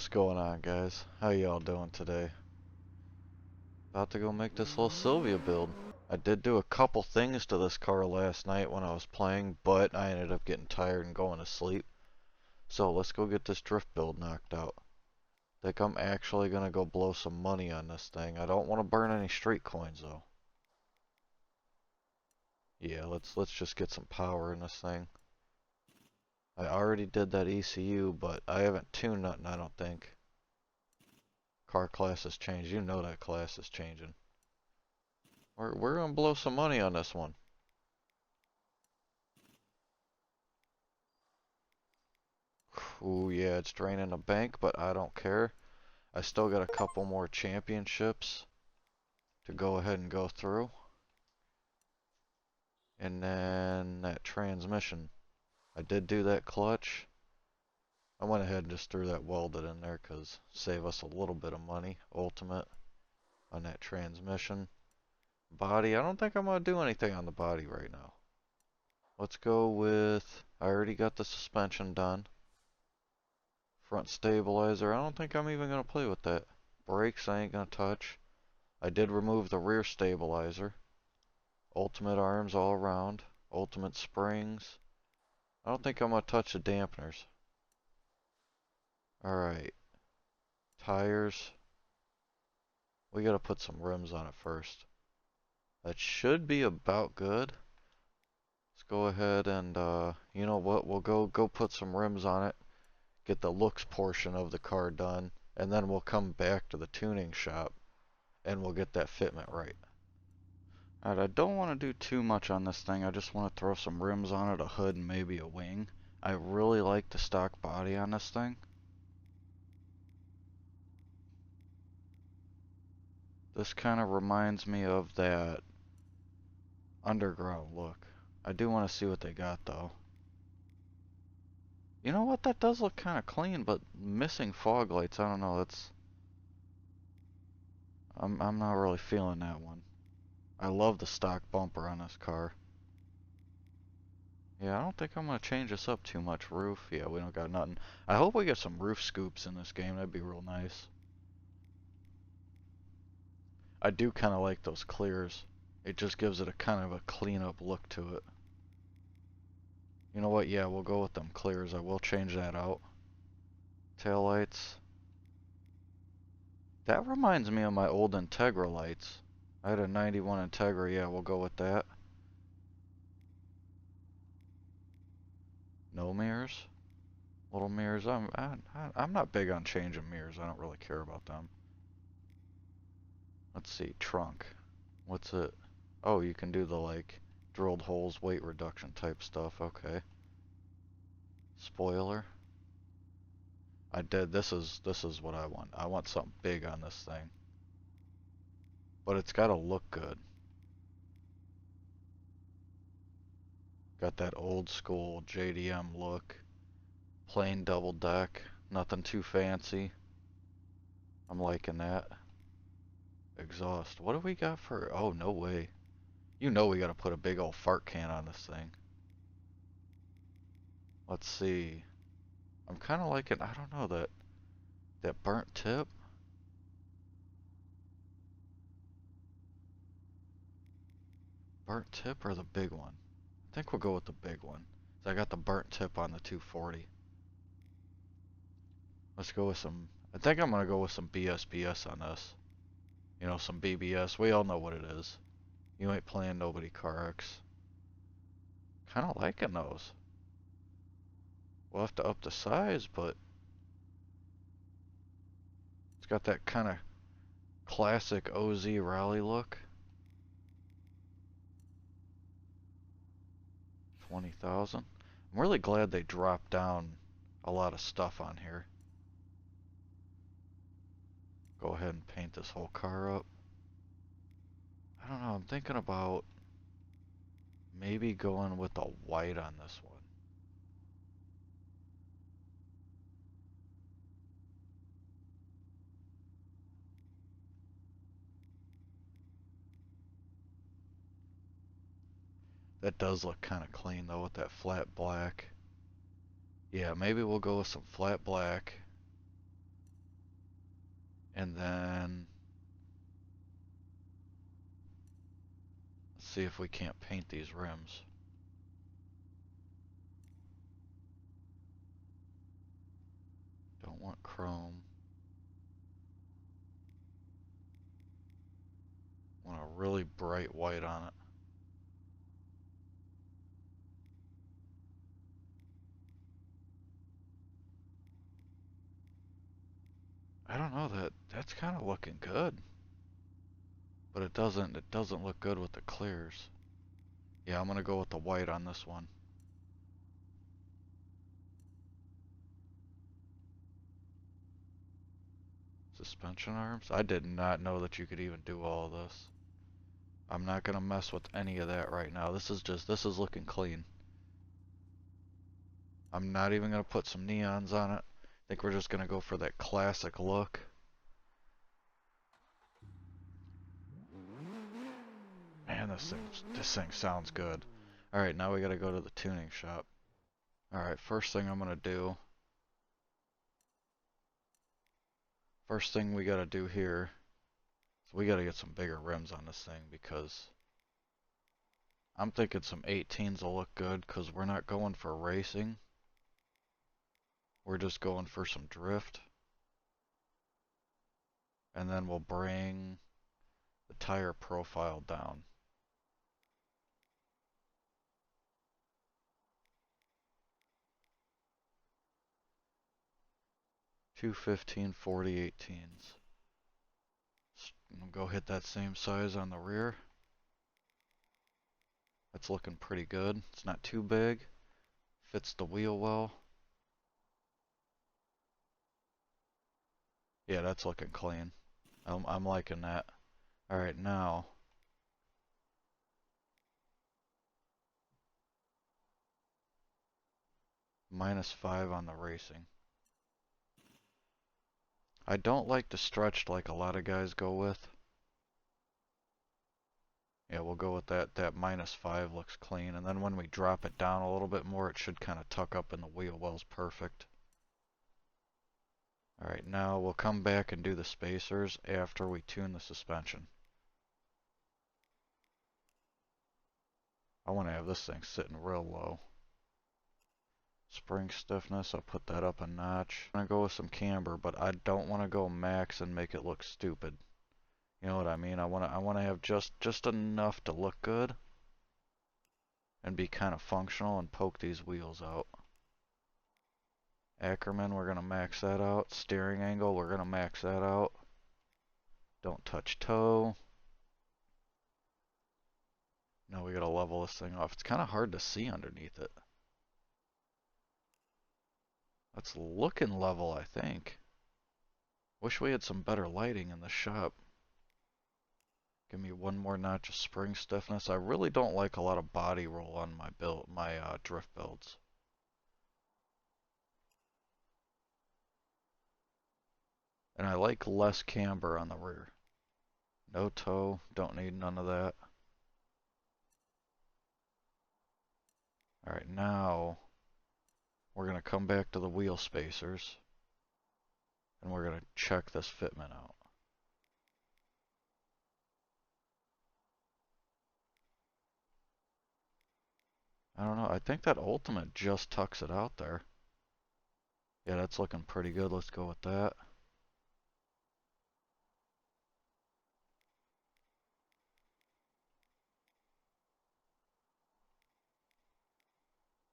What's going on, guys? How y'all doing today? About to go make this little Silvia build. I did do a couple things to this car last night when I was playing, but I ended up getting tired and going to sleep. So let's go get this drift build knocked out. Think I'm actually gonna go blow some money on this thing. I don't want to burn any street coins though. Yeah, let's just get some power in this thing. I already did that ECU, but I haven't tuned nothing, I don't think. Car class has changed. You know that class is changing. We're gonna blow some money on this one. Ooh, yeah, it's draining the bank, but I don't care. I still got a couple more championships to go ahead and go through. And then that transmission. I did do that clutch. I went ahead and just threw that welded in there because save us a little bit of money, ultimate, on that transmission. Body, I don't think I'm going to do anything on the body right now. Let's go with, I already got the suspension done. Front stabilizer, I don't think I'm even going to play with that. Brakes, I ain't going to touch. I did remove the rear stabilizer. Ultimate arms all around. Ultimate springs. I don't think I'm going to touch the dampeners. Alright. Tires. We got to put some rims on it first. That should be about good. Let's go ahead and, you know what, we'll go put some rims on it. Get the looks portion of the car done. And then we'll come back to the tuning shop. And we'll get that fitment right. Alright, I don't want to do too much on this thing. I just want to throw some rims on it, a hood, and maybe a wing. I really like the stock body on this thing. This kind of reminds me of that underground look. I do want to see what they got though. You know what? That does look kind of clean, but missing fog lights. I don't know. I'm not really feeling that one. I love the stock bumper on this car. Yeah, I don't think I'm gonna change this up too much. Roof, yeah, we don't got nothing. I hope we get some roof scoops in this game. That'd be real nice. I do kind of like those clears. It just gives it a kind of a clean up look to it. You know what? Yeah, we'll go with them clears. I will change that out. Taillights. That reminds me of my old Integra lights. I had a 91 Integra. Yeah, we'll go with that. No mirrors. Little mirrors. I'm not big on changing mirrors. I don't really care about them. Let's see. Trunk. What's it? Oh, you can do the like drilled holes, weight reduction type stuff. Okay. Spoiler. I did. This is what I want. I want something big on this thing. But it's got to look good. Got that old school JDM look. Plain double deck. Nothing too fancy. I'm liking that. Exhaust. What do we got for... Oh, no way. You know we got to put a big old fart can on this thing. Let's see. I'm kind of liking... I don't know, that burnt tip. Burnt tip or the big one? I think we'll go with the big one. So I got the burnt tip on the 240. Let's go with some... I think I'm going to go with some BSBS on this. You know, some BBS. We all know what it is. You ain't playing nobody CarX. Kind of liking those. We'll have to up the size, but... It's got that kind of classic OZ rally look. 20,000. I'm really glad they dropped down a lot of stuff on here. Go ahead and paint this whole car up. I don't know, I'm thinking about maybe going with the white on this one. That does look kind of clean though with that flat black. Yeah, maybe we'll go with some flat black. And then let's see if we can't paint these rims. Don't want chrome. Want a really bright white on it. I don't know, that's kind of looking good. But it doesn't look good with the clears. Yeah, I'm gonna go with the white on this one. Suspension arms? I did not know that you could even do all of this. I'm not gonna mess with any of that right now. This is looking clean. I'm not even gonna put some neons on it. I think we're just gonna go for that classic look. Man, this thing sounds good. Alright, now we gotta go to the tuning shop. Alright, first thing we gotta do here is we gotta get some bigger rims on this thing because I'm thinking some 18s will look good because we're not going for racing. We're just going for some drift. And then we'll bring the tire profile down. Two 15/40 18s. We'll go hit that same size on the rear. That's looking pretty good. It's not too big. Fits the wheel well. Yeah, that's looking clean. I'm liking that. Alright, now -5 on the racing. I don't like the stretched like a lot of guys go with. Yeah, we'll go with that. That -5 looks clean. And then when we drop it down a little bit more, it should kind of tuck up in the wheel wells perfect. Alright, now we'll come back and do the spacers after we tune the suspension. I want to have this thing sitting real low. Spring stiffness, I'll put that up a notch. I'm going to go with some camber, but I don't want to go max and make it look stupid. You know what I mean? I want to have just enough to look good and be kind of functional and poke these wheels out. Ackerman, we're going to max that out. Steering angle, we're going to max that out. Don't touch toe. Now we got to level this thing off. It's kind of hard to see underneath it. That's looking level, I think. Wish we had some better lighting in the shop. Give me one more notch of spring stiffness. I really don't like a lot of body roll on my drift builds. And I like less camber on the rear. No toe, don't need none of that. Alright, now we're going to come back to the wheel spacers and we're going to check this fitment out. I don't know, I think that Ultimate just tucks it out there. Yeah, that's looking pretty good. Let's go with that.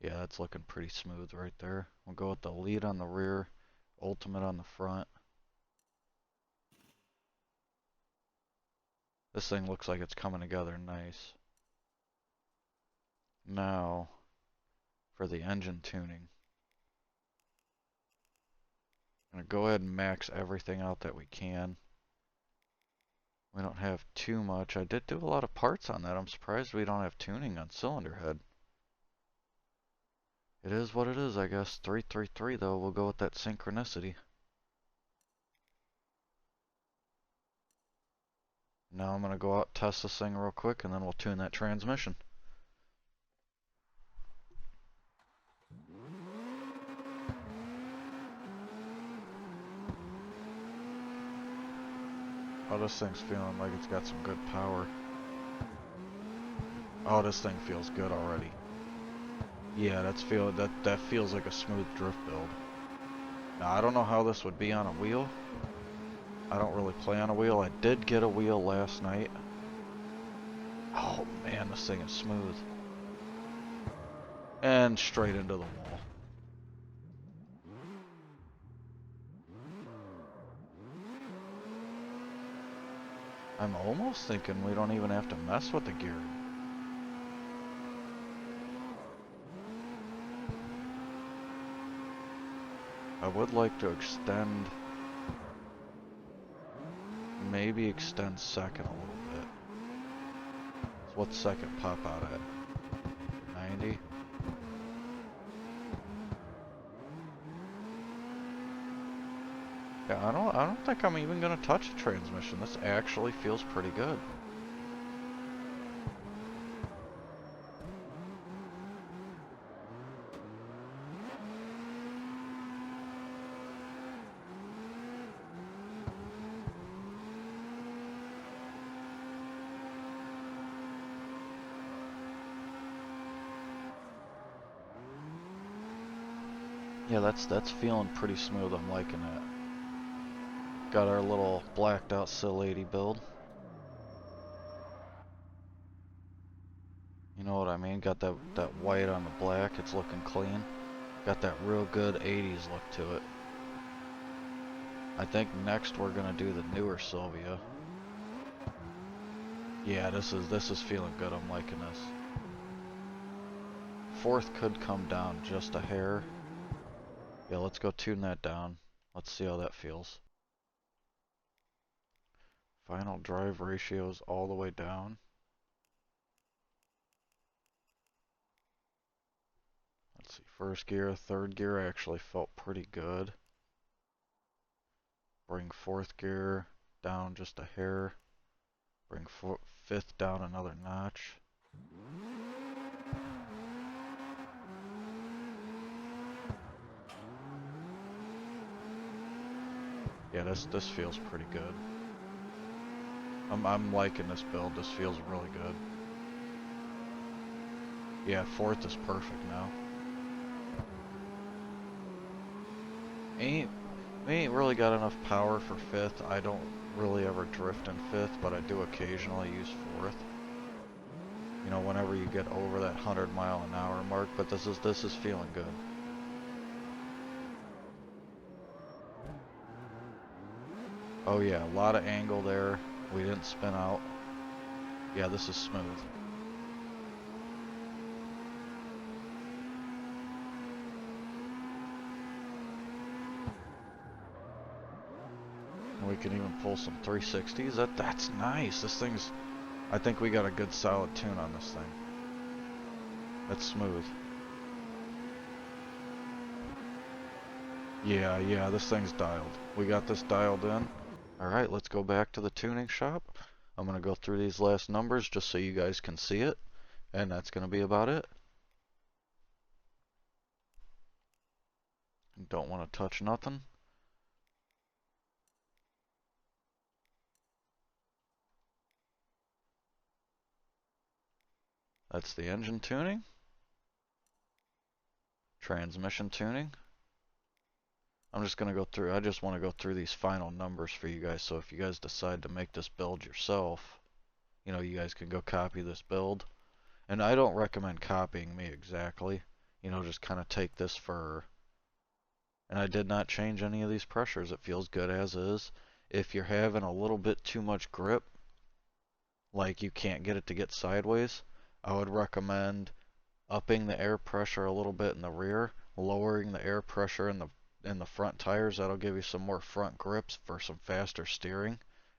Yeah, that's looking pretty smooth right there. We'll go with the lead on the rear, Ultimate on the front. This thing looks like it's coming together nice. Now, for the engine tuning. I'm going to go ahead and max everything out that we can. We don't have too much. I did do a lot of parts on that. I'm surprised we don't have tuning on cylinder head. It is what it is, I guess. 333 though, we'll go with that synchronicity. Now I'm going to go out, test this thing real quick, and then we'll tune that transmission. Oh, this thing's feeling like it's got some good power. Oh, this thing feels good already. Yeah, that feels like a smooth drift build. Now, I don't know how this would be on a wheel. I don't really play on a wheel. I did get a wheel last night. Oh man, this thing is smooth. And straight into the wall. I'm almost thinking we don't even have to mess with the gear. I would like to extend, maybe extend second a little bit. So what's second pop out at? 90? Yeah, I don't think I'm even gonna touch the transmission. This actually feels pretty good. Yeah, that's feeling pretty smooth. I'm liking it. Got our little blacked out Sil 80 build. You know what I mean? Got that white on the black. It's looking clean. Got that real good 80s look to it. I think next we're gonna do the newer Silvia. Yeah, this is feeling good. I'm liking this. Fourth could come down just a hair. Yeah, let's go tune that down. Let's see how that feels. Final drive ratios all the way down. Let's see, first gear, third gear actually felt pretty good. Bring fourth gear down just a hair. Bring fifth down another notch. Yeah, this feels pretty good. I'm liking this build. This feels really good. Yeah, fourth is perfect now. We ain't really got enough power for fifth. I don't really ever drift in fifth, but I do occasionally use fourth. You know, whenever you get over that 100-mile-an-hour mark, but this is feeling good. Oh yeah, a lot of angle there. We didn't spin out. Yeah, this is smooth. And we can even pull some 360s. That's nice. This thing's, I think we got a good solid tune on this thing. That's smooth. Yeah, this thing's dialed. We got this dialed in. Alright, let's go back to the tuning shop. I'm going to go through these last numbers just so you guys can see it. And that's going to be about it. Don't want to touch nothing. That's the engine tuning. Transmission tuning. I'm just going to go through, I just want to go through these final numbers for you guys, so if you guys decide to make this build yourself, you know, you guys can go copy this build. And I don't recommend copying me exactly. You know, just kind of take this for, and I did not change any of these pressures. It feels good as is. If you're having a little bit too much grip, like you can't get it to get sideways, I would recommend upping the air pressure a little bit in the rear, lowering the air pressure in the front tires. That'll give you some more front grips for some faster steering,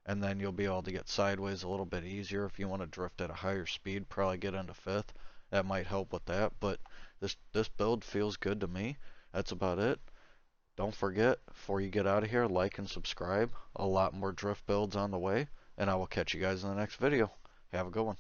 and then you'll be able to get sideways a little bit easier. If you want to drift at a higher speed, probably get into fifth. That might help with that, but this build feels good to me. That's about it. Don't forget, before you get out of here, like and subscribe. A lot more drift builds on the way, and I will catch you guys in the next video. Have a good one.